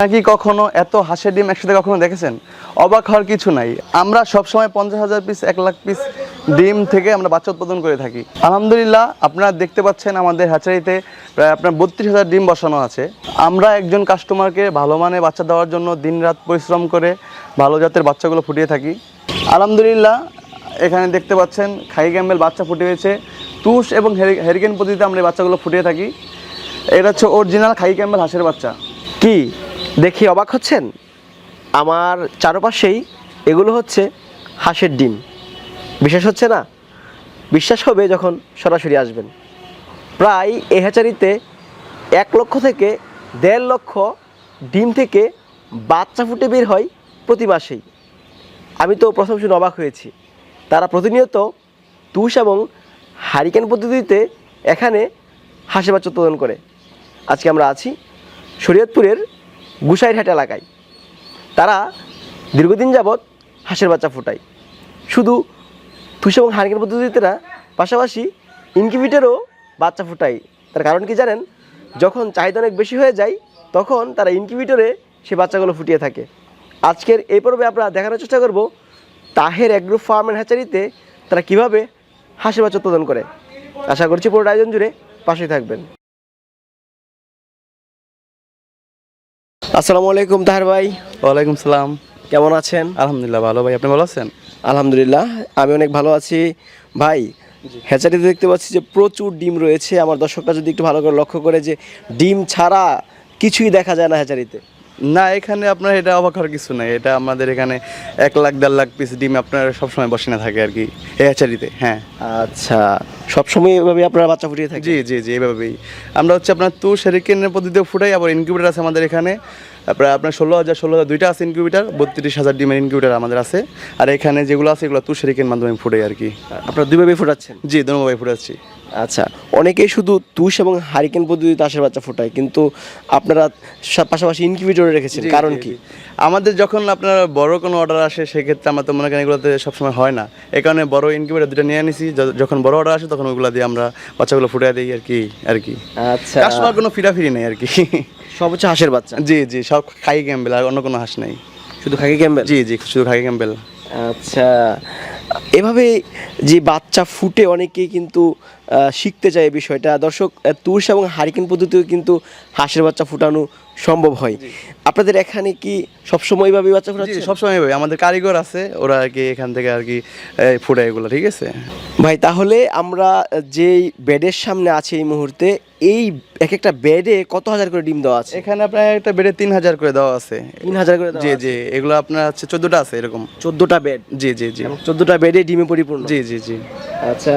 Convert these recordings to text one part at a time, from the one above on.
নাকি কখনো এত হাঁসের ডিম একসাথে কখনো দেখেছেন? অবাক হওয়ার কিছু নাই। আমরা সবসময় 50,000 পিস 1,00,000 পিস ডিম থেকে আমরা বাচ্চা উৎপাদন করে থাকি। আলহামদুলিল্লাহ আপনারা দেখতে পাচ্ছেন আমাদের হ্যাচারিতে প্রায় আপনার 32,000 ডিম বসানো আছে। আমরা একজন কাস্টমারকে ভালো মানের বাচ্চা দেওয়ার জন্য দিনরাত পরিশ্রম করে ভালো জাতের বাচ্চাগুলো ফুটিয়ে থাকি। আলহামদুলিল্লাহ এখানে দেখতে পাচ্ছেন খাই ক্যাম্বেল বাচ্চা ফুটিয়েছে। তুষ এবং হেরিকেন পদ্ধতিতে আমরা এই বাচ্চাগুলো ফুটিয়ে থাকি। এটা হচ্ছে অরিজিনাল খাই ক্যাম্বেল হাঁসের বাচ্চা। কি দেখি অবাক হচ্ছেন? আমার চারপাশেই এগুলো হচ্ছে হাঁসের ডিম। বিশ্বাস হচ্ছে না? বিশ্বাস হবে যখন সরাসরি আসবেন। প্রায় এই হ্যাচারিতে 1 লক্ষ থেকে 1.5 লক্ষ ডিম থেকে বাচ্চা ফুটে বের হয় প্রতি মাসেই। আমি তো প্রথম শুনে অবাক হয়েছি। তারা প্রতিনিয়ত তুষ এবং হারিকেন পদ্ধতিতে এখানে হাঁসের বাচ্চা উৎপাদন করে। আজকে আমরা আছি শরীয়তপুরের গুসাইরহাট এলাকায়। তারা দীর্ঘদিন যাবৎ হাঁসের বাচ্চা ফোটায়। শুধু তুষ এবং হারিকেন পদ্ধতিতে না, পাশাপাশি ইনকিউবেটরও বাচ্চা ফোটায়। তার কারণ কি জানেন? যখন চাহিদা অনেক বেশি হয়ে যায় তখন তারা ইনকিউবেটরে সে বাচ্চাগুলো ফুটিয়ে থাকে। আজকের এই পর্বে আমরা দেখানোর চেষ্টা করব তাহের অ্যাগ্রো ফার্ম অ্যান্ড হ্যাচারিতে তারা কীভাবে হাঁসের বাচ্চা উৎপাদন করে। আশা করছি পুরো আয়োজন জুড়ে পাশেই থাকবেন। আসসালামু আলাইকুম তাহের ভাই। ওয়ালাইকুম সালাম। কেমন আছেন? আলহামদুলিল্লাহ ভালো ভাই, আপনি ভালো আছেন? আলহামদুলিল্লাহ আমি অনেক ভালো আছি ভাই। হ্যাচারিতে দেখতে পাচ্ছি যে প্রচুর ডিম রয়েছে। আমার দর্শকরা যদি একটু ভালো করে লক্ষ্য করে যে ডিম ছাড়া কিছুই দেখা যায় না হ্যাচারিতে। না, এখানে আপনার এটা অবাক হওয়ার কিছু নাই। এটা আমাদের এখানে 1,00,000 1.5 পিস ডিম আপনার সবসময় বসে না থাকে আর কি এই হ্যাচারিতে। হ্যাঁ আচ্ছা, সবসময় এভাবে আপনারা বাচ্চা ফুটিয়ে থাকেন? জি জি জি, এভাবেই আমরা হচ্ছে আপনার তুষ হেরিকেনের পদ্ধতিতে ফুটাই। আবার ইনকিউবেটার আছে আমাদের এখানে প্রায় আপনার 16,000 দুইটা আছে ইনকিউবেটার। 32,000 ডিমের ইনকিউবেটার আমাদের আছে। আর এখানে যেগুলো আছে এগুলো তুষ হেরিকেন মাধ্যমে ফুটাই আর কি। আপনারা দুইভাবে ফুটাচ্ছেন? জি, দুভাবে ফুটাচ্ছি। আচ্ছা, অনেকেই শুধু তুষ এবং হারিকেন পদ্ধতিতে হাঁসের বাচ্চা ফোটায়, কিন্তু আপনারা পাশাপাশি ইনকিউবেটরে রেখেছেন, কারণ কি? আমাদের যখন আপনার বড় কোনো অর্ডার আসে সেক্ষেত্রে আমরা তো মনে করেন এগুলোতে সবসময় হয় না, এই কারণে বড় ইনকিউবেটর দুটো নিয়ে নিছি। যখন বড় অর্ডার আসে তখন ওগুলো দিয়ে আমরা বাচ্চাগুলো ফুটিয়ে দিই আর কি। আচ্ছা, কাস্টমার কোনো ফিরাফিরি নেই আর কি। সব হচ্ছে হাঁসের বাচ্চা? জি জি, সব খাই ক্যাম্বেল, আর অন্য কোনো হাঁস নেই। শুধু খাকি ক্যাম্বেল? জি জি, শুধু খাকি ক্যাম্বেল। আচ্ছা, এভাবে যে বাচ্চা ফুটে অনেকেই কিন্তু শিখতে চায় এই বিষয়টা। দর্শক, তুষ এবং হারিকেন পদ্ধতিও কিন্তু হাঁসের বাচ্চা ফুটানো সম্ভব হয়। আপনাদের এখানে কি সবসময় এইভাবে বাচ্চা ফুটাচ্ছে? সবসময় এইভাবে আমাদের কারিগর আছে, ওরা আর কি এখান থেকে আর কি ফুটায় এগুলো। ঠিক আছে ভাই, তাহলে আমরা যেই বেডের সামনে আছি এই মুহূর্তে, এই এক একটা বেডে কত হাজার করে ডিম দেওয়া আছে? এখানে আপনার একটা বেডে 3,000 করে দেওয়া আছে। 3,000 করে? জি জি, এগুলো আপনার হচ্ছে 14টা আছে এরকম। 14টা বেড? জি জি জি, 14টা বেডে ডিমে পরিপূর্ণ? জি জি জি। আচ্ছা,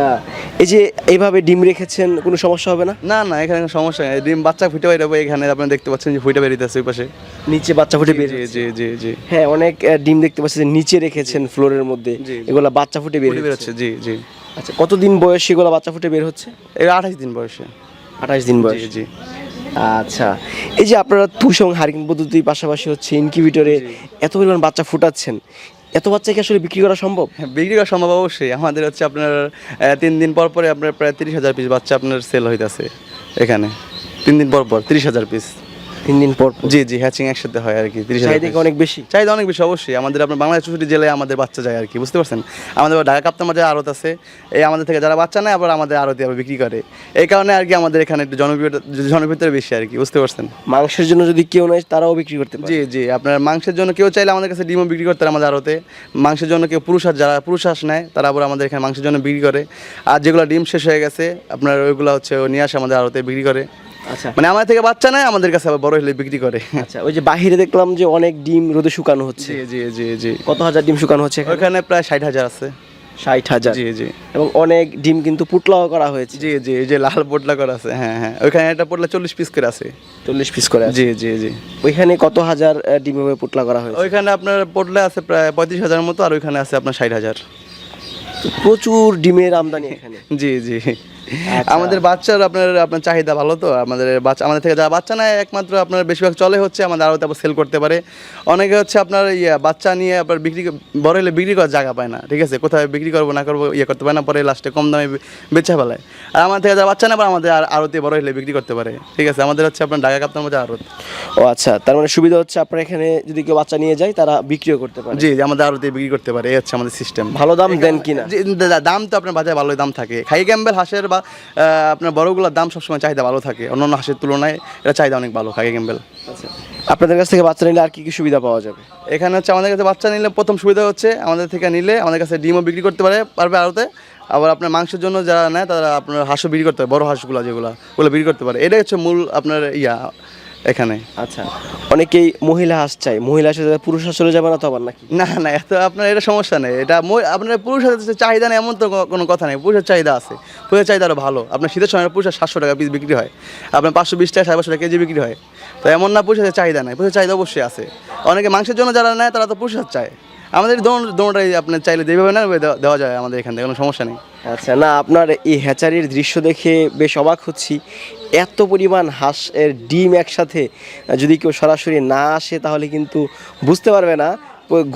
এই যে এইভাবে ডিম রেখেছেন, কোনো সমস্যা হবে না? না না, এখানে কোনো সমস্যা নেই। ডিম বাচ্চা ফুটে বেরোবে। এখানে আপনারা দেখতে পাচ্ছেন যে ফুটে বেরিয়েছে ওই পাশে, নিচে বাচ্চা ফুটে বের জি হচ্ছে? জি জি জি। হ্যাঁ, অনেক ডিম দেখতে পাচ্ছি যে নিচে রেখেছেন ফ্লোরের মধ্যে, এগুলা বাচ্চা ফুটে বের হচ্ছে? জি জি। আচ্ছা, কতদিন বয়সে এগুলো বাচ্চা ফুটে বের হচ্ছে? এর 28 দিন বয়সে। 28 দিন বয়স? জি জি। আচ্ছা, এই যে আপনারা তুষ এবং হারিকেন পদ্ধতির পাশাপাশি হচ্ছে ইনকিউবেটরে এত পরিমাণ বাচ্চা ফুটাচ্ছেন, এত বাচ্চা কি আসলে বিক্রি করা সম্ভব? হ্যাঁ, বিক্রি করা সম্ভব অবশ্যই। আমাদের হচ্ছে আপনার 3 দিন পর পরে আপনার প্রায় 30,000 পিস বাচ্চা আপনার সেল হইতাছে এখানে। 3 দিন পর 30,000 পিস। 3 দিন পর? জি জি, হ্যাচিং একসাথে হয় আর কি। 30,000 চাহিদা অনেক বেশি? চাহিদা অনেক বেশি অবশ্যই। আমাদের আপনার বাংলাদেশ 64 জেলায় আমাদের বাচ্চা যায় আর কি, বুঝতে পারছেন? আমাদের ঢাকা কাপ্তামার যে আড়ত আছে, এই আমাদের থেকে যারা বাচ্চা নেয় আবার আমাদের আড়তে আবার বিক্রি করে। এই কারণে আর কি আমাদের এখানে একটু জনপ্রিয়তা বেশি আর কি, বুঝতে পারছেন? মাংসের জন্য যদি কেউ নেয় তারাও বিক্রি করতে পারে? জি জি, আপনার মাংসের জন্য কেউ চাইলে আমাদের কাছে ডিমও বিক্রি করতে পারে আমাদের আড়তে। মাংসের জন্য কেউ যারা পুরুষ হাঁস নেয় তারা আবার আমাদের এখানে মাংসের জন্য বিক্রি করে। আর যেগুলো ডিম শেষ হয়ে গেছে আপনার ওইগুলো হচ্ছে নিয়ে আসে আমাদের আড়তে বিক্রি করে। আচ্ছা, মানে আমাদের থেকে বাচ্চা নেয়, আমাদের কাছে আবার বড় হলে বিক্রি করে। আচ্ছা, ওই যে বাহিরে দেখলাম যে অনেক ডিম রোদে শুকানো হচ্ছে। জি জি জি জি। কত হাজার ডিম শুকানো হচ্ছে ওখানে? প্রায় 60,000 আছে। 60,000? জি জি। এবং অনেক ডিম কিন্তু পুটলাও করা হয়েছে? জি জি, এই যে লাল পোটলা করা আছে। হ্যাঁ হ্যাঁ, ওইখানে একটা পোটলা 40 পিস করে আছে। 40 পিস করে? জি জি জি। ওইখানে কত হাজার ডিম ভাবে পুটলা করা হয়েছে? ওইখানে আপনার পোটলা আছে প্রায় 35,000 মতো, আর ওইখানে আছে আপনার 60,000। প্রচুর ডিমের আমদানি এখানে? জি জি। আমাদের বাচ্চার আপনার চাহিদা ভালো, তো আমাদের বাচ্চা আমাদের থেকে যারা বাচ্চা নেয় একমাত্র আপনার বেশিরভাগ চলে হচ্ছে আমাদের আরও তারপর সেল করতে পারে। অনেকে হচ্ছে আপনার বাচ্চা নিয়ে আপনার বড় হলে বিক্রি করার জায়গা পায় না, ঠিক আছে, কোথায় বিক্রি করবো না করবো করতে পারে না, পরে লাস্টে কম দামে বেচা ফেলায়। আর আমাদের থেকে যারা বাচ্চা নেয় আমাদের আড়তে বড় হলে বিক্রি করতে পারে, ঠিক আছে। আমাদের হচ্ছে আপনার ঢাকা কাপ্তান মধ্যে আড়ত। ও আচ্ছা, তার মানে সুবিধা হচ্ছে আপনার এখানে যদি কেউ বাচ্চা নিয়ে যায় তারা বিক্রিও করতে পারে। জি, আমাদের আড়তে বিক্রি করতে পারে, এই হচ্ছে আমাদের সিস্টেম। ভালো দাম দেন কিনা? দাম তো আপনার বাজারে ভালোই দাম থাকে। খাই ক্যাম্বেল হাঁসের বা আপনার বড়গুলোর দাম সবসময় চাহিদা ভালো থাকে, অন্যান্য হাঁসের তুলনায় এটা চাহিদা অনেক ভালো খাই ক্যাম্বেল। আচ্ছা, আপনাদের কাছ থেকে বাচ্চা নিলে আর কি কি সুবিধা পাওয়া যাবে? এখানে হচ্ছে আমাদের কাছে বাচ্চা নিলে প্রথম সুবিধা হচ্ছে আমাদের থেকে নিলে আমাদের কাছে ডিমও বিক্রি করতে পারবে আড়তে। আবার আপনার মাংসের জন্য যারা নেয় তারা আপনার হাঁসও বিক্রি করতে পারে, বড় হাঁসগুলো ওগুলো বিক্রি করতে পারে। এটাই হচ্ছে মূল আপনার এখানে। আচ্ছা, অনেকেই মহিলা হাঁস চাই, মহিলা হাঁসের জায়গায় পুরুষ হাঁস চলে যাবে না তো আবার নাকি? না না, এত আপনার এটা সমস্যা নেই। এটা আপনার পুরুষের চাহিদা নেই এমন তো কোনো কথা নেই, পুরুষের চাহিদা আছে, পুরুষের চাহিদা আরও ভালো। আপনার শীতের সময় পুরুষের 700 টাকা পিস বিক্রি হয়, আপনার 520 টাকা 550 টাকা কেজি বিক্রি হয়। তো এমন না পুরুষের চাহিদা নেই, পুরুষের চাহিদা অবশ্যই আছে। অনেকে মাংসের জন্য যারা নেয় তারা তো পুরুষের চায়, আমাদের দোনোটাই আপনার চাইলে যেভাবে না দেওয়া যায় আমাদের এখান থেকে, কোনো সমস্যা নেই। আচ্ছা, না আপনার এই হ্যাচারির দৃশ্য দেখে বেশ অবাক হচ্ছি। এত পরিমাণ হাঁসের ডিম একসাথে যদি কেউ সরাসরি না আসে তাহলে কিন্তু বুঝতে পারবে না।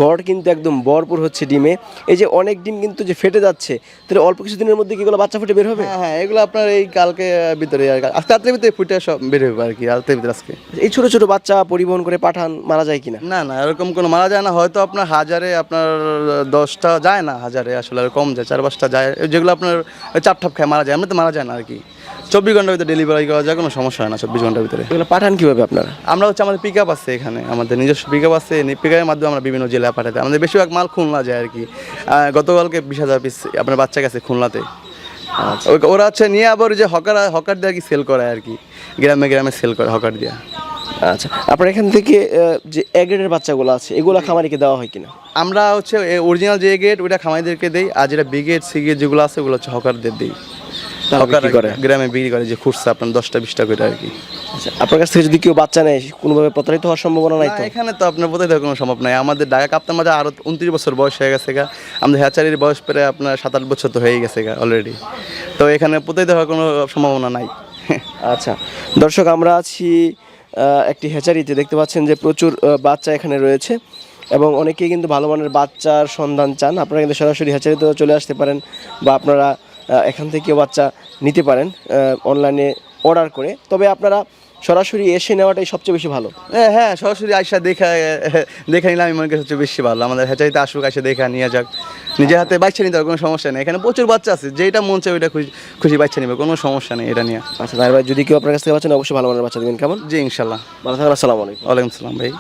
ঘর কিন্তু একদম ভরপুর হচ্ছে ডিমে। এই যে অনেক ডিম কিন্তু যে ফেটে যাচ্ছে, তাহলে অল্প কিছু দিনের মধ্যে কি এগুলো বাচ্চা ফুটে বের হবে? হ্যাঁ হ্যাঁ, এগুলো আপনার এই কালকে ভিতরে আর আজকে রাত্রের ভিতরে ফুটে সব বের হবে আর কি, রাত্রের ভিতরে আজকে। এই ছোট ছোট বাচ্চা পরিবহন করে পাঠান, মারা যায় কিনা? না না, এরকম কোনো মারা যায় না। হয়তো আপনার হাজারে আপনার 10টা যায় না, হাজারে আসলে আর কম যায়, 4-5টা যায়, যেগুলো আপনার চাপ ঠাপ খায় মারা যায়, এমনিতে মারা যায় না আর কি। 24 ঘন্টার ভিতরে ডেলিভারি করা যায়, কোনো সমস্যা হয় না 24 ঘন্টার ভিতরে। এগুলো পাঠান কীভাবে আপনারা? আমরা হচ্ছে আমাদের পিক আপ আছে এখানে, আমাদের নিজস্ব পিক আপ আছে, পিক আপের মাধ্যমে আমরা বিভিন্ন জেলায় পাঠাতে। আমাদের বেশিরভাগ মাল খুলনা যায় আর কি। গতকালকে 20,000 পিস আপনার বাচ্চা গেছে খুলনাতে। ওরা হচ্ছে নিয়ে আবার যে হকার দিয়ে আর কি সেল করে আর কি, গ্রামে গ্রামে সেল করে হকার দিয়ে। আচ্ছা, আপনার এখান থেকে যে এ গ্রেডের বাচ্চাগুলো আছে এগুলো খামারিকে দেওয়া হয় কিনা? আমরা হচ্ছে অরিজিনাল যে গেট ওইটা খামারিদেরকে দেই, আর যেটা বি গেট সি গেট যেগুলো আছে ওগুলো হচ্ছে হকারদের দিই। হকার গ্রামে বিক্রি করে যে খুচরা আপনার 10টা-20টা করে আর কি। আচ্ছা, আপনার কাছ থেকে যদি কেউ বাচ্চা নেয় কোনোভাবে প্রতারিত হওয়ার সম্ভাবনা নাই তো? এখানে তো আপনার প্রতারিত হওয়ার কোনো সম্ভব নাই। আমাদের ঢাকা কাপ্তান মাঝে আরও 29 বছর বয়স হয়ে গেছে গা, আমাদের হ্যাচারির বয়স প্রায় আপনার 7-8 বছর তো হয়ে গেছে গা অলরেডি। তো এখানে প্রতারিত হওয়ার কোনো সম্ভাবনা নাই। আচ্ছা দর্শক, আমরা আছি একটি হ্যাচারিতে। দেখতে পাচ্ছেন যে প্রচুর বাচ্চা এখানে রয়েছে এবং অনেকেই কিন্তু ভালো মানের বাচ্চার সন্ধান চান। আপনারা কিন্তু সরাসরি হ্যাচারিতেও চলে আসতে পারেন বা আপনারা এখান থেকেও বাচ্চা নিতে পারেন অনলাইনে অর্ডার করে। তবে আপনারা সরাসরি এসে নেওয়াটাই সবচেয়ে বেশি ভালো। হ্যাঁ, সরাসরি আইসা দেখা নিলে আমি মনে করি সবচেয়ে বেশি ভালো। আমাদের হ্যাচারিতে আসুক, এসে দেখা নিয়ে যাক, নিজের হাতে বাচ্চা নিতে হবে, কোনো সমস্যা নেই। এখানে প্রচুর বাচ্চা আছে, যেটা মন চায় ওইটা খুশি বাচ্চা নেবে, কোনো সমস্যা নেই এটা নিয়ে। আচ্ছা ভাই, যদি কেউ আপনার কাছ থেকে বাচ্চা নেয় অবশ্যই ভালো মানের বাচ্চা দেবেন, কেমন? জি ইনশাল্লাহ। ভালো থাকবেন, আসসালামু আলাইকুম। ওয়ালাইকুম সালাম ভাই।